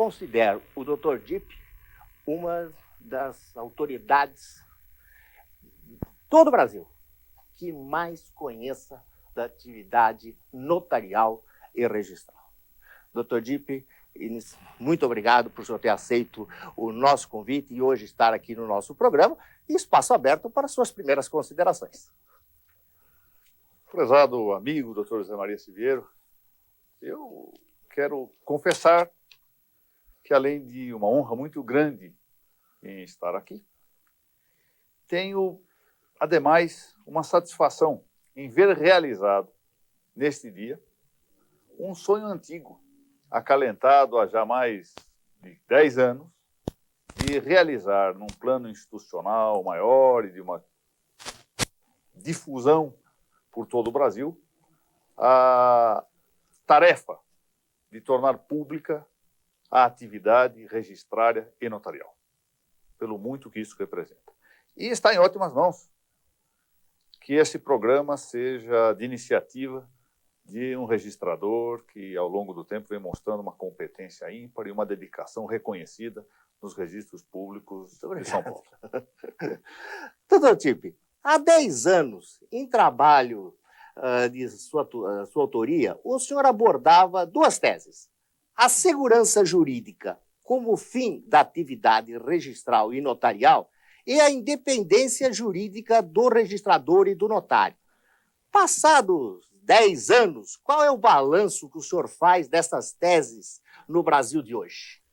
considero o Dr. Dipp uma das autoridades de todo o Brasil que mais conheça da atividade notarial e registral. Dr. Dipp, muito obrigado por o senhor ter aceito o nosso convite e hoje estar aqui no nosso programa e espaço aberto para suas primeiras considerações. Prezado amigo, Dr. José Maria Siviero, eu quero confessar que, além de uma honra muito grande em estar aqui, tenho, ademais, uma satisfação em ver realizado, neste dia, um sonho antigo, acalentado há já mais de 10 anos, de realizar, num plano institucional maior e de uma difusão por todo o Brasil, a tarefa de tornar pública a atividade registrária e notarial, pelo muito que isso representa. E está em ótimas mãos que esse programa seja de iniciativa de um registrador que, ao longo do tempo, vem mostrando uma competência ímpar e uma dedicação reconhecida nos registros públicos de São Paulo. Dr. Dipp, há 10 anos, em trabalho de sua autoria, o senhor abordava duas teses. A segurança jurídica como fim da atividade registral e notarial e a independência jurídica do registrador e do notário. Passados 10 anos, qual é o balanço que o senhor faz dessas teses no Brasil de hoje?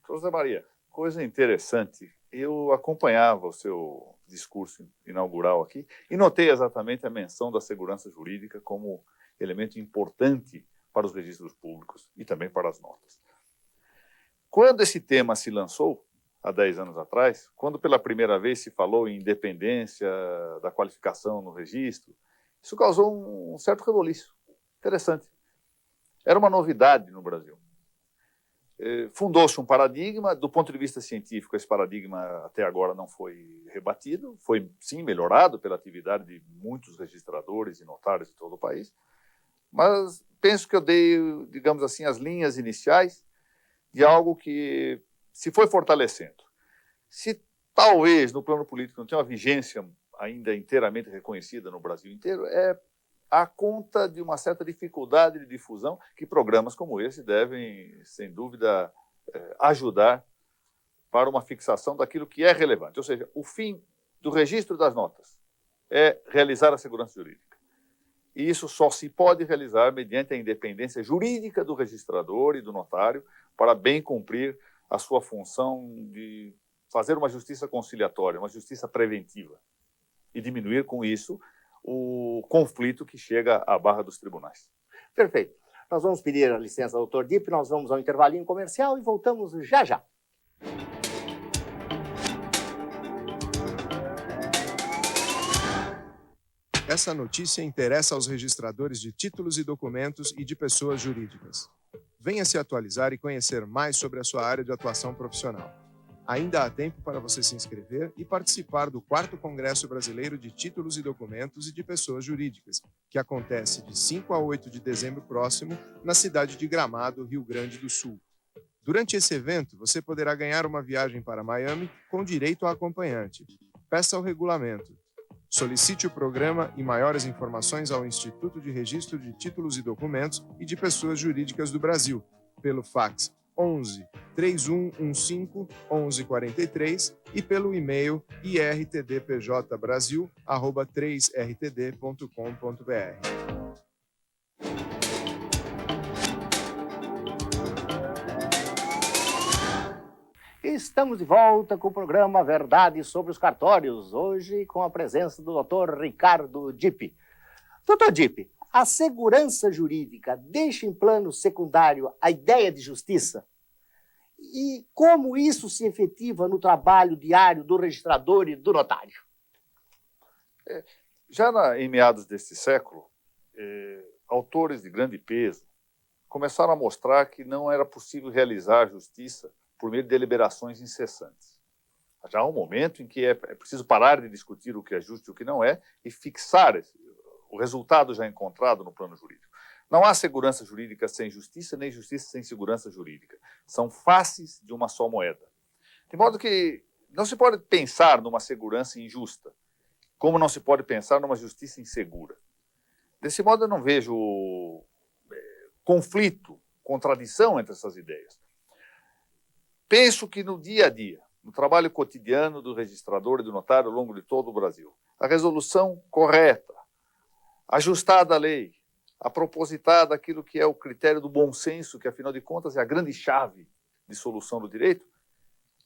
José Maria, coisa interessante. Eu acompanhava o seu discurso inaugural aqui e notei exatamente a menção da segurança jurídica como elemento importante para os registros públicos e também para as notas. Quando esse tema se lançou, há 10 anos atrás, quando pela primeira vez se falou em independência da qualificação no registro, isso causou um certo reboliço. Interessante. Era uma novidade no Brasil. Fundou-se um paradigma, do ponto de vista científico, esse paradigma até agora não foi rebatido, foi sim melhorado pela atividade de muitos registradores e notários de todo o país, mas penso que eu dei, digamos assim, as linhas iniciais de algo que se foi fortalecendo. Se talvez no plano político não tenha uma vigência ainda inteiramente reconhecida no Brasil inteiro, é a conta de uma certa dificuldade de difusão que programas como esse devem, sem dúvida, ajudar para uma fixação daquilo que é relevante. Ou seja, o fim do registro das notas é realizar a segurança jurídica. E isso só se pode realizar mediante a independência jurídica do registrador e do notário para bem cumprir a sua função de fazer uma justiça conciliatória, uma justiça preventiva e diminuir com isso o conflito que chega à barra dos tribunais. Perfeito. Nós vamos pedir a licença ao Dr. Dipp, nós vamos ao intervalinho comercial e voltamos já já. Essa notícia interessa aos registradores de títulos e documentos e de pessoas jurídicas. Venha se atualizar e conhecer mais sobre a sua área de atuação profissional. Ainda há tempo para você se inscrever e participar do 4º Congresso Brasileiro de Títulos e Documentos e de Pessoas Jurídicas, que acontece de 5 a 8 de dezembro próximo, na cidade de Gramado, Rio Grande do Sul. Durante esse evento, você poderá ganhar uma viagem para Miami com direito a acompanhante. Peça o regulamento. Solicite o programa e maiores informações ao Instituto de Registro de Títulos e Documentos e de Pessoas Jurídicas do Brasil, pelo fax 11 3115 1143 e pelo e-mail irtdpjbrasil@3rtd.com.br. Estamos de volta com o programa Verdade sobre os Cartórios, hoje com a presença do Dr. Ricardo Dipp. Dr. Dipp, a segurança jurídica deixa em plano secundário a ideia de justiça? E como isso se efetiva no trabalho diário do registrador e do notário? Já em meados deste século, autores de grande peso começaram a mostrar que não era possível realizar justiça por meio de deliberações incessantes. Já há um momento em que é preciso parar de discutir o que é justo e o que não é e fixar o resultado já encontrado no plano jurídico. Não há segurança jurídica sem justiça, nem justiça sem segurança jurídica. São faces de uma só moeda. De modo que não se pode pensar numa segurança injusta, como não se pode pensar numa justiça insegura. Desse modo, eu não vejo conflito, contradição entre essas ideias. Penso que no dia a dia, no trabalho cotidiano do registrador e do notário ao longo de todo o Brasil, a resolução correta, ajustada à lei, a propositada aquilo que é o critério do bom senso, que afinal de contas é a grande chave de solução do direito,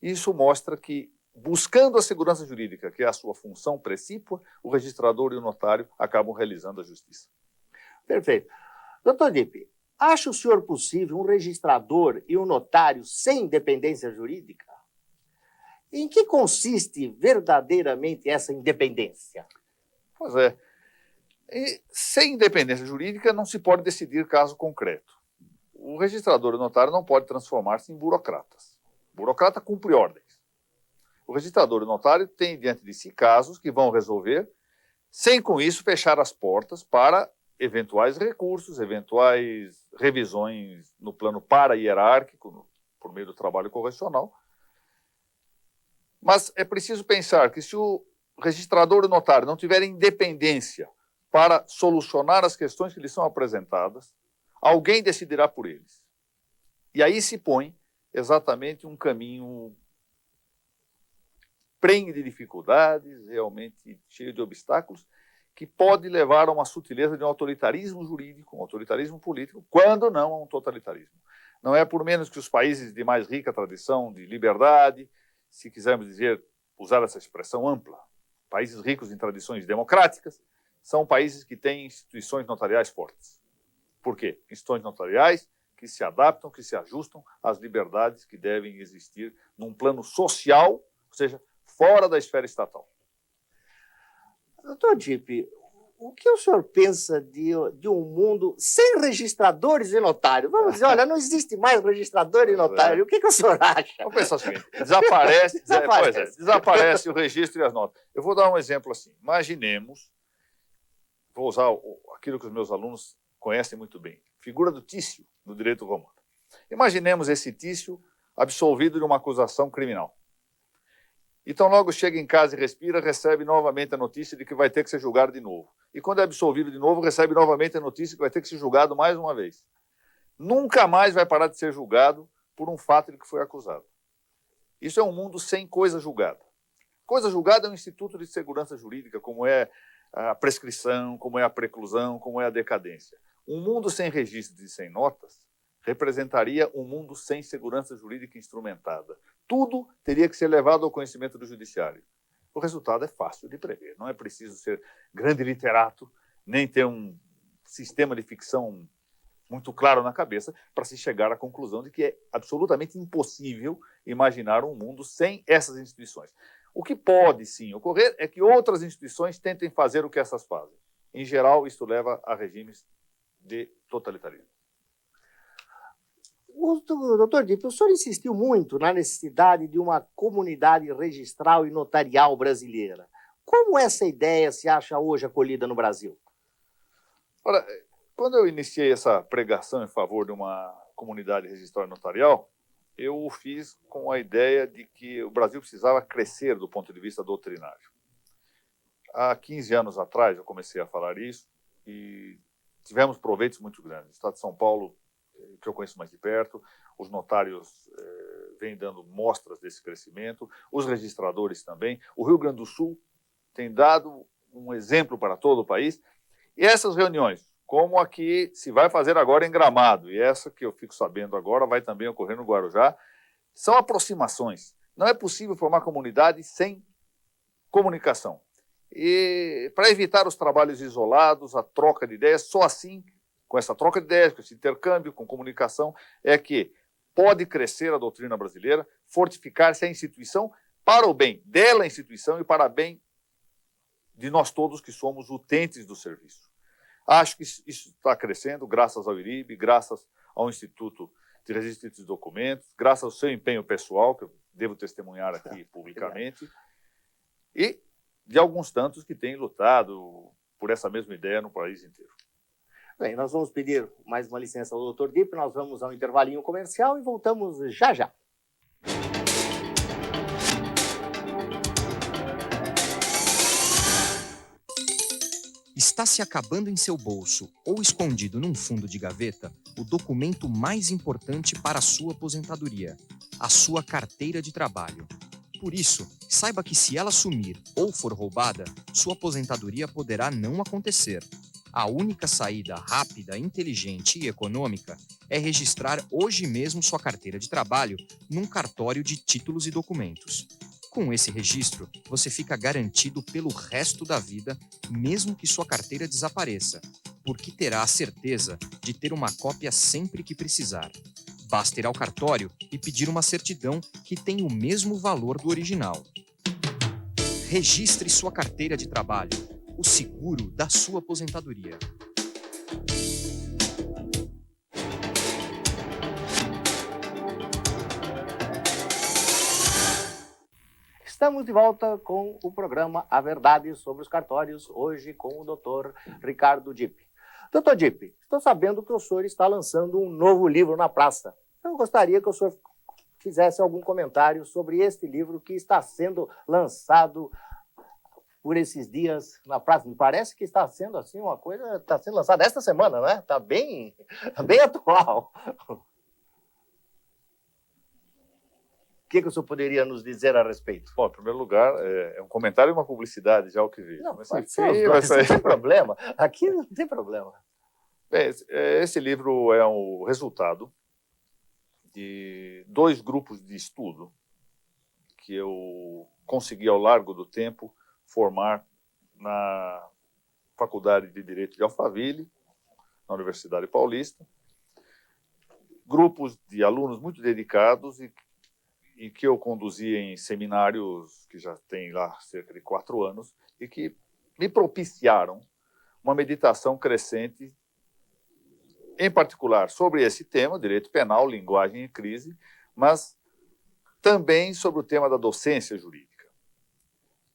isso mostra que, buscando a segurança jurídica, que é a sua função precípua, o registrador e o notário acabam realizando a justiça. Perfeito. Doutor Dipp, acha o senhor possível um registrador e um notário sem independência jurídica? Em que consiste verdadeiramente essa independência? Pois é. E, sem independência jurídica, não se pode decidir caso concreto. O registrador e o notário não podem transformar-se em burocratas. O burocrata cumpre ordens. O registrador e o notário têm diante de si casos que vão resolver, sem com isso fechar as portas para eventuais recursos, eventuais revisões no plano para-hierárquico, por meio do trabalho correcional. Mas é preciso pensar que se o registrador e o notário não tiverem independência para solucionar as questões que lhes são apresentadas, alguém decidirá por eles. E aí se põe exatamente um caminho prenhe de dificuldades, realmente cheio de obstáculos, que pode levar a uma sutileza de um autoritarismo jurídico, um autoritarismo político, quando não a um totalitarismo. Não é por menos que os países de mais rica tradição de liberdade, se quisermos dizer, usar essa expressão ampla, países ricos em tradições democráticas, são países que têm instituições notariais fortes. Por quê? Instituições notariais que se adaptam, que se ajustam às liberdades que devem existir num plano social, ou seja, fora da esfera estatal. Doutor Dipp, o que o senhor pensa de um mundo sem registradores e notários? Vamos dizer, olha, não existe mais registrador e notário. O que o senhor acha? Vamos pensar o seguinte, desaparece, desaparece o registro e as notas. Eu vou dar um exemplo assim. Imaginemos, vou usar aquilo que os meus alunos conhecem muito bem, figura do Tício, no direito romano. Imaginemos esse Tício absolvido de uma acusação criminal. Então, logo chega em casa e respira, recebe novamente a notícia de que vai ter que ser julgado de novo. E quando é absolvido de novo, recebe novamente a notícia que vai ter que ser julgado mais uma vez. Nunca mais vai parar de ser julgado por um fato de que foi acusado. Isso é um mundo sem coisa julgada. Coisa julgada é um instituto de segurança jurídica, como é a prescrição, como é a preclusão, como é a decadência. Um mundo sem registros e sem notas representaria um mundo sem segurança jurídica instrumentada. Tudo teria que ser levado ao conhecimento do judiciário. O resultado é fácil de prever. Não é preciso ser grande literato, nem ter um sistema de ficção muito claro na cabeça para se chegar à conclusão de que é absolutamente impossível imaginar um mundo sem essas instituições. O que pode, sim, ocorrer é que outras instituições tentem fazer o que essas fazem. Em geral, isso leva a regimes de totalitarismo. Doutor Dipp, o senhor insistiu muito na necessidade de uma comunidade registral e notarial brasileira. Como essa ideia se acha hoje acolhida no Brasil? Ora, quando eu iniciei essa pregação em favor de uma comunidade registral e notarial, eu o fiz com a ideia de que o Brasil precisava crescer do ponto de vista doutrinário. Há 15 anos atrás eu comecei a falar isso e tivemos proveitos muito grandes. O Estado de São Paulo, que eu conheço mais de perto, os notários vêm dando mostras desse crescimento, os registradores também. O Rio Grande do Sul tem dado um exemplo para todo o país. E essas reuniões, como a que se vai fazer agora em Gramado, e essa que eu fico sabendo agora vai também ocorrer no Guarujá, são aproximações. Não é possível formar comunidade sem comunicação. E para evitar os trabalhos isolados, a troca de ideias, só assim, com essa troca de ideias, com esse intercâmbio, com comunicação, é que pode crescer a doutrina brasileira, fortificar-se a instituição para o bem dela, a instituição, e para o bem de nós todos que somos utentes do serviço. Acho que isso está crescendo graças ao IRIB, graças ao Instituto de Registro de Documentos, graças ao seu empenho pessoal, que eu devo testemunhar aqui publicamente, e de alguns tantos que têm lutado por essa mesma ideia no país inteiro. Bem, nós vamos pedir mais uma licença ao Dr. Dipp, nós vamos ao intervalinho comercial e voltamos já já. Está se acabando em seu bolso ou escondido num fundo de gaveta o documento mais importante para a sua aposentadoria, a sua carteira de trabalho. Por isso, saiba que se ela sumir ou for roubada, sua aposentadoria poderá não acontecer. A única saída rápida, inteligente e econômica é registrar hoje mesmo sua carteira de trabalho num cartório de títulos e documentos. Com esse registro, você fica garantido pelo resto da vida, mesmo que sua carteira desapareça, porque terá a certeza de ter uma cópia sempre que precisar. Basta ir ao cartório e pedir uma certidão que tem o mesmo valor do original. Registre sua carteira de trabalho, o seguro da sua aposentadoria. Estamos de volta com o programa A Verdade sobre os Cartórios, hoje com o Dr. Ricardo Dipp. Dr. Dipp, estou sabendo que o senhor está lançando um novo livro na praça. Eu gostaria que o senhor fizesse algum comentário sobre este livro que está sendo lançado por esses dias na praça. Me parece que está sendo assim uma coisa, está sendo lançada esta semana, né? Está bem atual. O que o senhor poderia nos dizer a respeito? Bom, em primeiro lugar, é um comentário e uma publicidade, já o que vi. Não, Mas, pode enfim, ser os dois, não tem problema. Aqui não tem problema. Bem, esse livro é o resultado de 2 grupos de estudo que eu consegui, ao largo do tempo, formar na Faculdade de Direito de Alphaville, na Universidade Paulista. Grupos de alunos muito dedicados e que eu conduzi em seminários que já tem lá cerca de 4 anos e que me propiciaram uma meditação crescente, em particular sobre esse tema, direito penal, linguagem em crise, mas também sobre o tema da docência jurídica.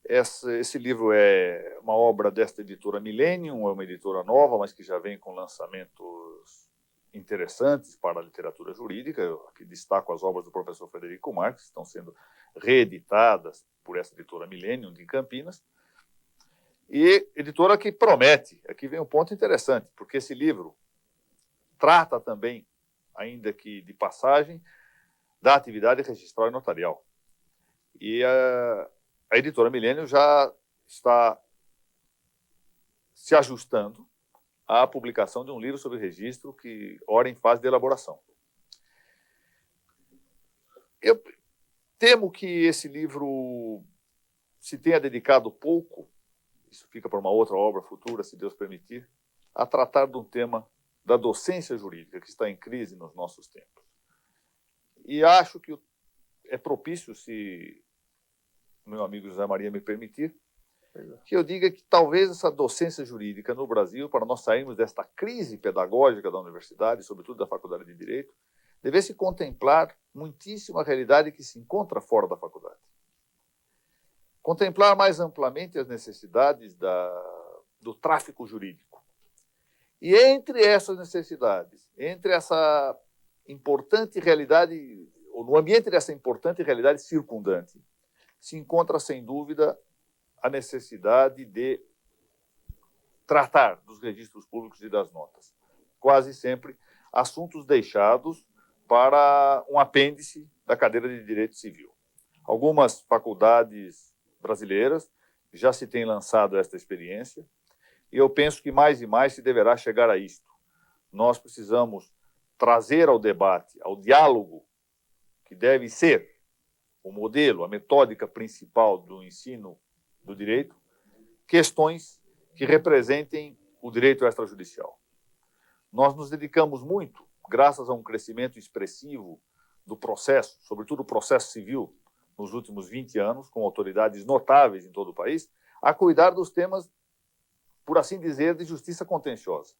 Esse livro é uma obra desta editora Millennium, é uma editora nova, mas que já vem com lançamentos interessantes para a literatura jurídica. Eu aqui destaco as obras do professor Frederico Marques, que estão sendo reeditadas por essa editora Millennium de Campinas. E editora que promete. Aqui vem um ponto interessante, porque esse livro trata também, ainda que de passagem, da atividade registral e notarial. E a editora Millennium já está se ajustando à publicação de um livro sobre registro que, ora, em fase de elaboração. Eu temo que esse livro se tenha dedicado pouco, isso fica para uma outra obra futura, se Deus permitir, a tratar de um tema da docência jurídica que está em crise nos nossos tempos. E acho que é propício, se o meu amigo José Maria me permitir, que eu diga que talvez essa docência jurídica no Brasil, para nós sairmos desta crise pedagógica da universidade, sobretudo da Faculdade de Direito, devesse contemplar muitíssimo a realidade que se encontra fora da faculdade. Contemplar mais amplamente as necessidades do tráfico jurídico. E entre essas necessidades, entre essa importante realidade, ou no ambiente dessa importante realidade circundante, se encontra, sem dúvida, a necessidade de tratar dos registros públicos e das notas. Quase sempre assuntos deixados para um apêndice da cadeira de Direito Civil. Algumas faculdades brasileiras já se têm lançado esta experiência e eu penso que mais e mais se deverá chegar a isto. Nós precisamos trazer ao debate, ao diálogo, que deve ser o modelo, a metódica principal do ensino do direito, questões que representem o direito extrajudicial. Nós nos dedicamos muito, graças a um crescimento expressivo do processo, sobretudo o processo civil, nos últimos 20 anos, com autoridades notáveis em todo o país, a cuidar dos temas, por assim dizer, de justiça contenciosa.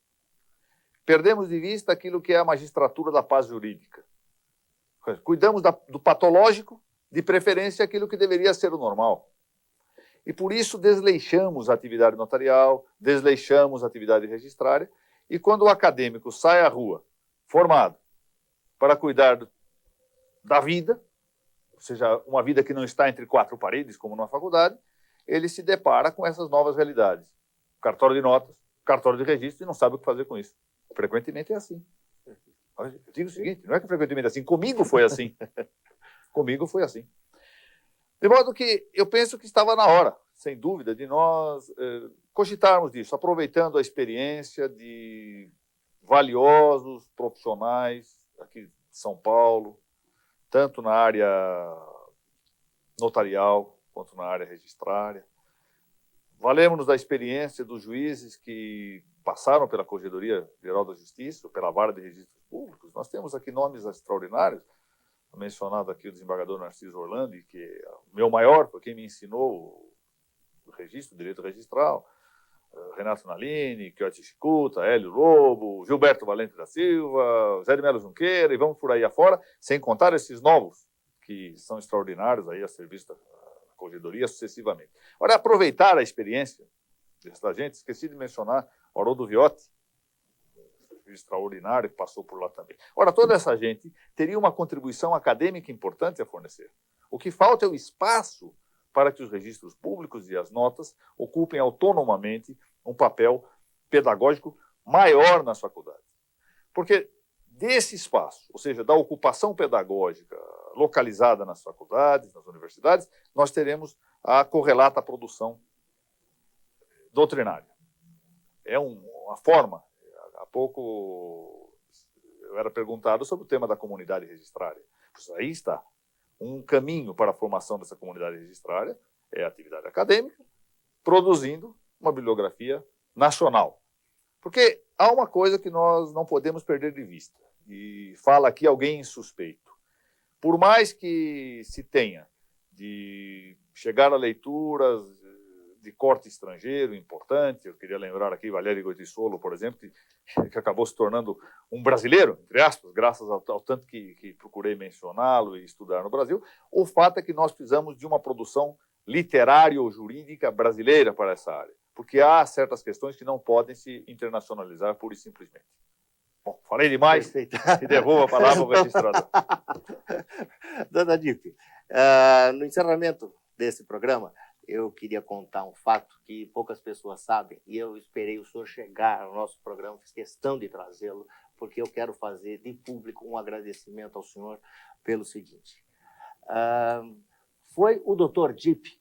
Perdemos de vista aquilo que é a magistratura da paz jurídica. Cuidamos do patológico, de preferência aquilo que deveria ser o normal. E por isso desleixamos a atividade notarial, desleixamos a atividade registrária E quando o acadêmico sai à rua, formado, para cuidar da vida, ou seja, uma vida que não está entre quatro paredes, como numa faculdade, ele se depara com essas novas realidades. Cartório de notas, cartório de registro, e não sabe o que fazer com isso. Frequentemente é assim. Eu digo o seguinte, não é que frequentemente é assim, comigo foi assim. Comigo foi assim. De modo que eu penso que estava na hora, sem dúvida, de nós cogitarmos disso, aproveitando a experiência de valiosos profissionais aqui de São Paulo, tanto na área notarial quanto na área registrária. Valemos-nos da experiência dos juízes que passaram pela Corregedoria Geral da Justiça, pela Vara de Registros Públicos. Nós temos aqui nomes extraordinários, mencionado aqui o desembargador Narciso Orlandi, que é o meu maior, foi quem me ensinou o registro, o direito registral, Renato Nalini, Kyoto Chikuta, Hélio Lobo, Gilberto Valente da Silva, Zé de Melo Junqueira, e vamos por aí afora, sem contar esses novos, que são extraordinários aí a serviço da Corregedoria sucessivamente. Ora, aproveitar a experiência dessa gente, esqueci de mencionar o Haroldo Viotti, extraordinário, que passou por lá também. Ora, toda essa gente teria uma contribuição acadêmica importante a fornecer. O que falta é o espaço para que os registros públicos e as notas ocupem autonomamente um papel pedagógico maior nas faculdades. Porque desse espaço, ou seja, da ocupação pedagógica localizada nas faculdades, nas universidades, nós teremos a correlata produção doutrinária. É uma forma. Há pouco eu era perguntado sobre o tema da comunidade registrária. Pois aí está. Um caminho para a formação dessa comunidade registrária é a atividade acadêmica, produzindo uma bibliografia nacional. Porque há uma coisa que nós não podemos perder de vista, e fala aqui alguém insuspeito. Por mais que se tenha de chegar a leituras de corte estrangeiro importante, eu queria lembrar aqui Valério Goytisolo, por exemplo, que acabou se tornando um brasileiro, entre aspas, graças ao tanto que procurei mencioná-lo e estudar no Brasil. O fato é que nós precisamos de uma produção literária ou jurídica brasileira para essa área, porque há certas questões que não podem se internacionalizar pura e simplesmente. Bom, falei demais. Perfeito. E devolvo a palavra ao registrador. Dona Dipe, no encerramento desse programa, eu queria contar um fato que poucas pessoas sabem, e eu esperei o senhor chegar ao nosso programa, fiz questão de trazê-lo, porque eu quero fazer de público um agradecimento ao senhor pelo seguinte. Foi o Dr. Dipe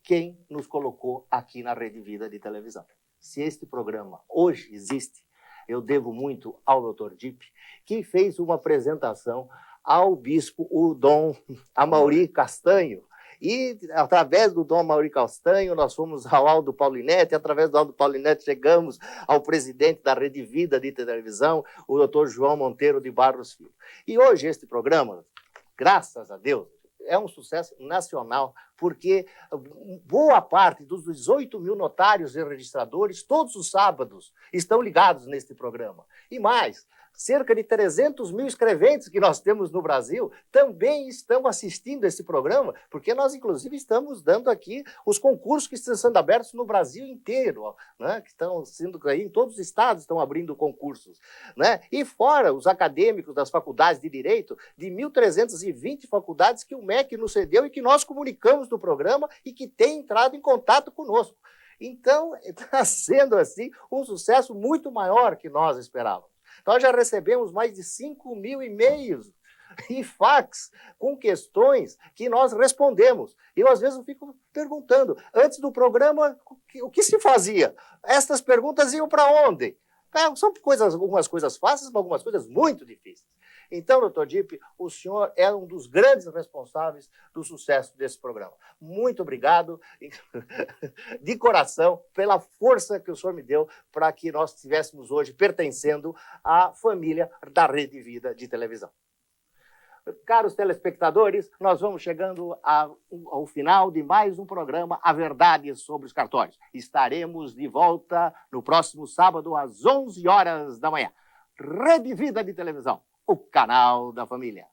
quem nos colocou aqui na Rede Vida de televisão. Se este programa hoje existe, eu devo muito ao Dr. Dipe, que fez uma apresentação ao bispo, o Dom Amaury Castanho. E, através do Dom Amaury Castanho, nós fomos ao Aldo Paulinetti, através do Aldo Paulinetti chegamos ao presidente da Rede Vida de televisão, o Dr. João Monteiro de Barros Filho. E hoje este programa, graças a Deus, é um sucesso nacional, porque boa parte dos 18 mil notários e registradores, todos os sábados, estão ligados neste programa. E mais, cerca de 300 mil escreventes que nós temos no Brasil também estão assistindo esse programa, porque nós, inclusive, estamos dando aqui os concursos que estão sendo abertos no Brasil inteiro, né? Que estão sendo aí, em todos os estados estão abrindo concursos, né? E fora os acadêmicos das faculdades de Direito, de 1.320 faculdades que o MEC nos cedeu e que nós comunicamos no programa e que tem entrado em contato conosco. Então, está sendo, assim, um sucesso muito maior que nós esperávamos. Nós já recebemos mais de 5 mil e-mails e fax com questões que nós respondemos. Eu, às vezes, fico perguntando, antes do programa, o que se fazia? Estas perguntas iam para onde? São algumas coisas fáceis, mas algumas coisas muito difíceis. Então, doutor Dipe, o senhor é um dos grandes responsáveis do sucesso desse programa. Muito obrigado, de coração, pela força que o senhor me deu para que nós estivéssemos hoje pertencendo à família da Rede Vida de televisão. Caros telespectadores, nós vamos chegando ao final de mais um programa A Verdade sobre os Cartórios. Estaremos de volta no próximo sábado, às 11 horas da manhã. Rede Vida de televisão, o canal da família.